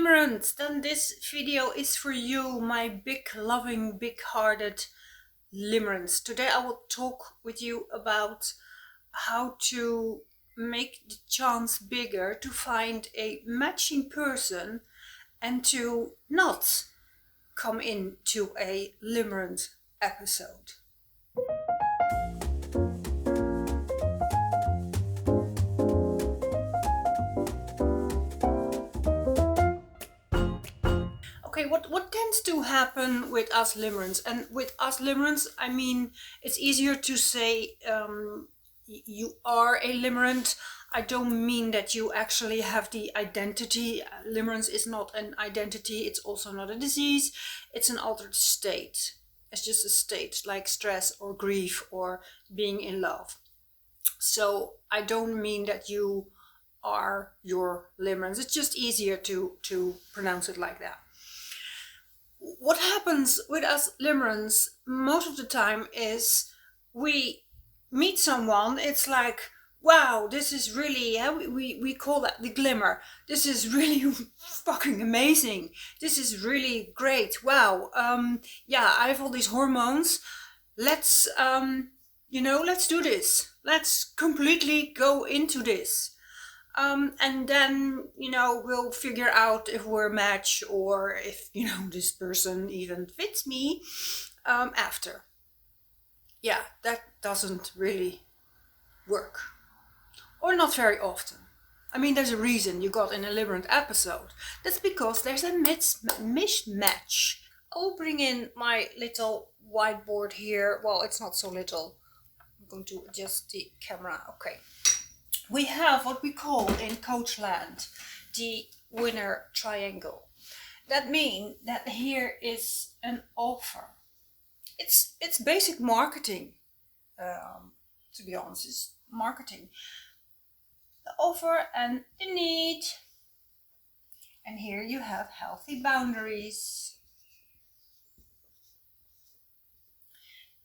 limerent, then this video is for you, my big loving, big hearted limerents. Today I will talk with you about how to make the chance bigger to find a matching person and to not come into a limerent episode. Okay, what tends to happen with us limerents? And with us limerents, I mean, it's easier to say you are a limerent. I don't mean that you actually have the identity. Limerence is not an identity. It's also not a disease. It's an altered state. It's just a state like stress or grief or being in love. So I don't mean that you are your limerence. It's just easier to pronounce it like that. What happens with us limerents most of the time is we meet someone, it's like, wow, this is really, we call that the glimmer. This is really fucking amazing. This is really great. Wow. Yeah, I have all these hormones. Let's, let's do this. Let's completely go into this. And then, we'll figure out if we're a match or if, this person even fits me after. Yeah, that doesn't really work. Or not very often. I mean, there's a reason you got in a limerent episode. That's because there's a mismatch. I'll bring in my little whiteboard here. Well, it's not so little. I'm going to adjust the camera. Okay. We have what we call in Coachland the winner triangle. That means that here is an offer. It's basic marketing. To be honest, it's marketing. The offer and the need. And here you have healthy boundaries.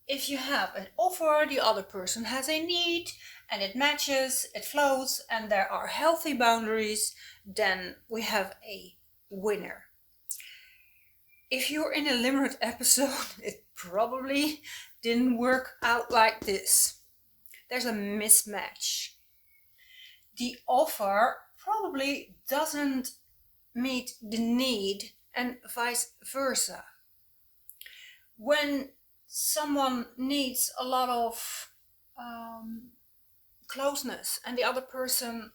If you have an offer, the other person has a need, and it matches, it flows, and there are healthy boundaries, then we have a winner. If you're in a limerent episode, it probably didn't work out like this. There's a mismatch. The offer probably doesn't meet the need, and vice versa. When someone needs a lot of closeness and the other person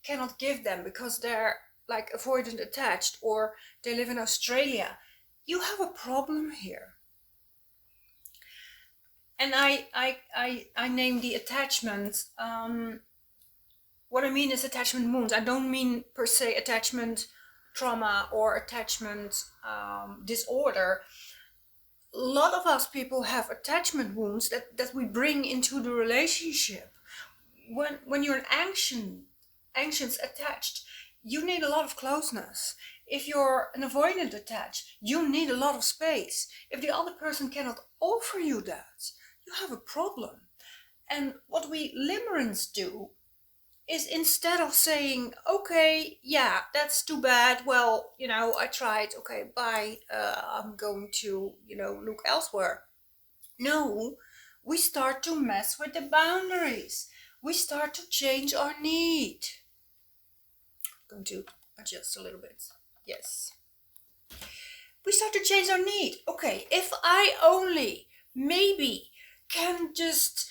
cannot give them because they're like avoidant attached or they live in Australia, you have a problem here. And I name the attachment, what I mean is attachment wounds. I don't mean per se attachment trauma or attachment disorder. A lot of us people have attachment wounds that we bring into the relationship. When you're an anxious attached, you need a lot of closeness. If you're an avoidant attached, you need a lot of space. If the other person cannot offer you that, you have a problem. And what we limerents do is instead of saying, okay, yeah, that's too bad, well, I tried, okay, bye, I'm going to, look elsewhere. No, we start to mess with the boundaries. We start to change our need. I'm going to adjust a little bit. Yes. We start to change our need. Okay, if I only maybe can just,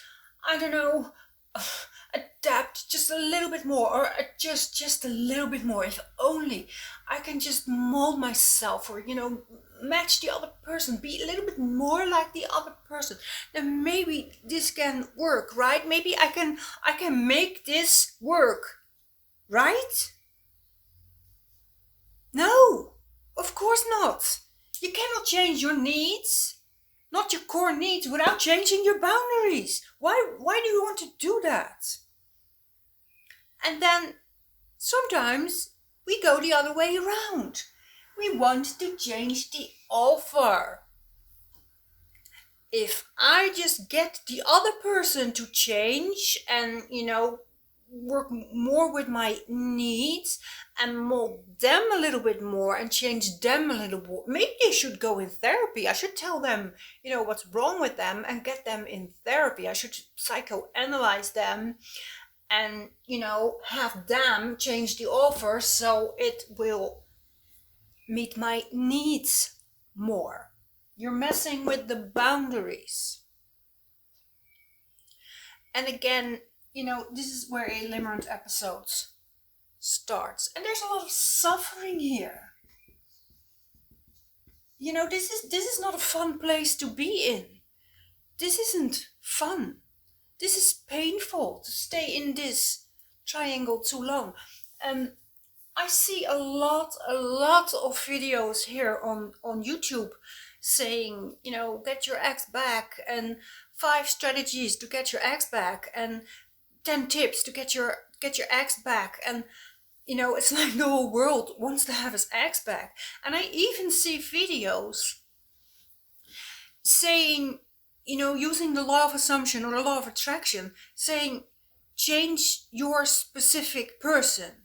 adapt just a little bit more or adjust just a little bit more, if only I can just mold myself or match the other person, be a little bit more like the other person, then maybe this can work, right? Maybe I can make this work, right? No, of course not. You cannot change your needs, not your core needs, without changing your boundaries. Why do you want to do that? And then sometimes we go the other way around. We want to change the offer. If I just get the other person to change and, work more with my needs and mold them a little bit more and change them a little more. Maybe they should go in therapy. I should tell them, what's wrong with them and get them in therapy. I should psychoanalyze them and, have them change the offer so it will meet my needs more. You're messing with the boundaries. And again, this is where a limerent episode starts. And there's a lot of suffering here. This is not a fun place to be in. This isn't fun. This is painful to stay in this triangle too long. And I see a lot of videos here on YouTube saying, get your ex back, and 5 strategies to get your ex back, and 10 tips to get your ex back. And it's like the whole world wants to have his ex back. And I even see videos saying, using the law of assumption or the law of attraction, saying change your specific person.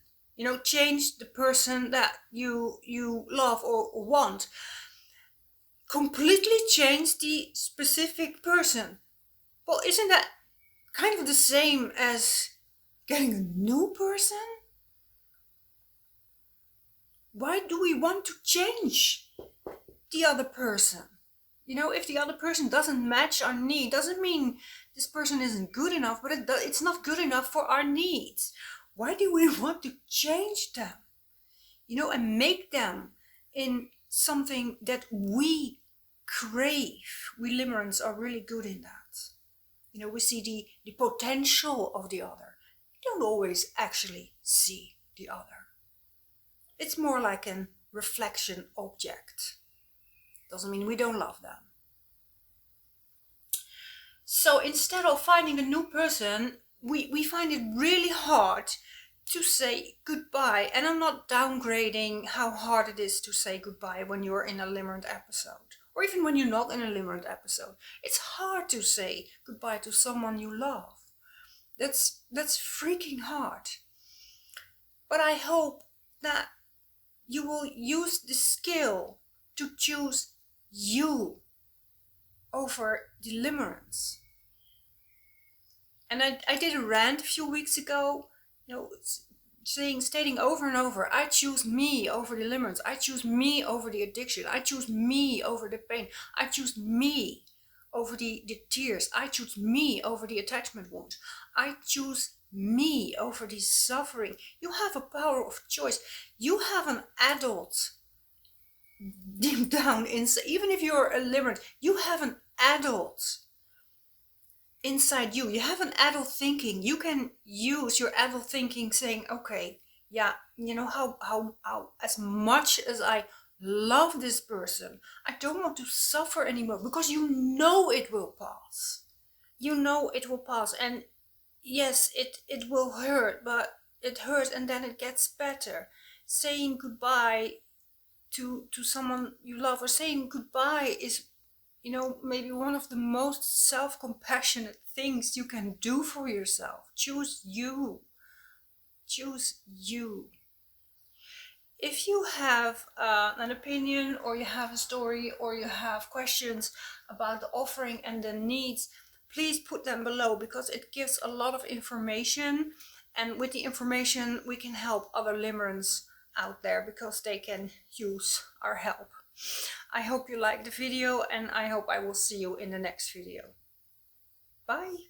Change the person that you love or want. Completely change the specific person. Well, isn't that kind of the same as getting a new person? Why do we want to change the other person? If the other person doesn't match our need, doesn't mean this person isn't good enough, but it's not good enough for our needs. Why do we want to change them? And make them in something that we crave. We limerents are really good in that. We see the potential of the other. We don't always actually see the other. It's more like a reflection object. Doesn't mean we don't love them. So instead of finding a new person, we find it really hard to say goodbye. And I'm not downgrading how hard it is to say goodbye when you're in a limerent episode. Or even when you're not in a limerent episode. It's hard to say goodbye to someone you love. That's freaking hard. But I hope that you will use the skill to choose you over the limerence. And I did a rant a few weeks ago, stating over and over, I choose me over the limerence. I choose me over the addiction. I choose me over the pain. I choose me over the tears. I choose me over the attachment wounds. I choose me over the suffering. You have a power of choice. You have an adult deep down inside. Even if you're a limerent, you have an adult inside you. You have an adult thinking. You can use your adult thinking saying, okay, yeah, how as much as I love this person, I don't want to suffer anymore, because it will pass. It will pass. And yes, it will hurt, but it hurts and then it gets better. Saying goodbye to someone you love, or saying goodbye, is maybe one of the most self-compassionate things you can do for yourself. Choose you. If you have an opinion, or you have a story, or you have questions about the offering and the needs, please put them below, because it gives a lot of information, and with the information we can help other limerents out there, because they can use our help. I hope you liked the video, and I hope I will see you in the next video. Bye!